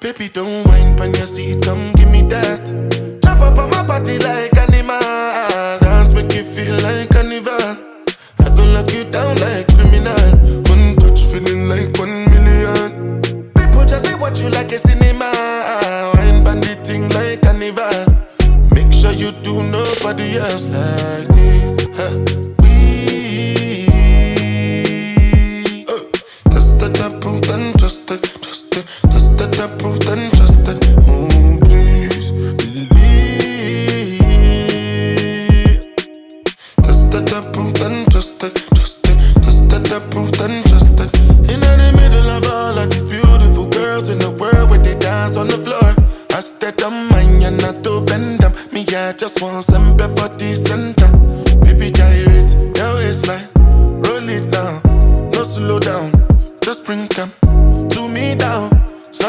Baby, don't whine on your seat, come give me that. Jump up on my body like animal. Dance make you feel like carnival. I go lock you down like criminal. One touch feeling like 1 million. People just they watch you like a cinema. Wine bandit thing like carnival. Make sure you do nobody else like me. Trusted, approved and trusted, trusted, trusted, approved and trusted. Oh, please believe. Trusted, approved and trusted, trusted, trusted, approved and trusted. In the middle of all of these beautiful girls in the world where they dance on the floor, I stayed on mine and not to bend them. Me, I just want some for the center.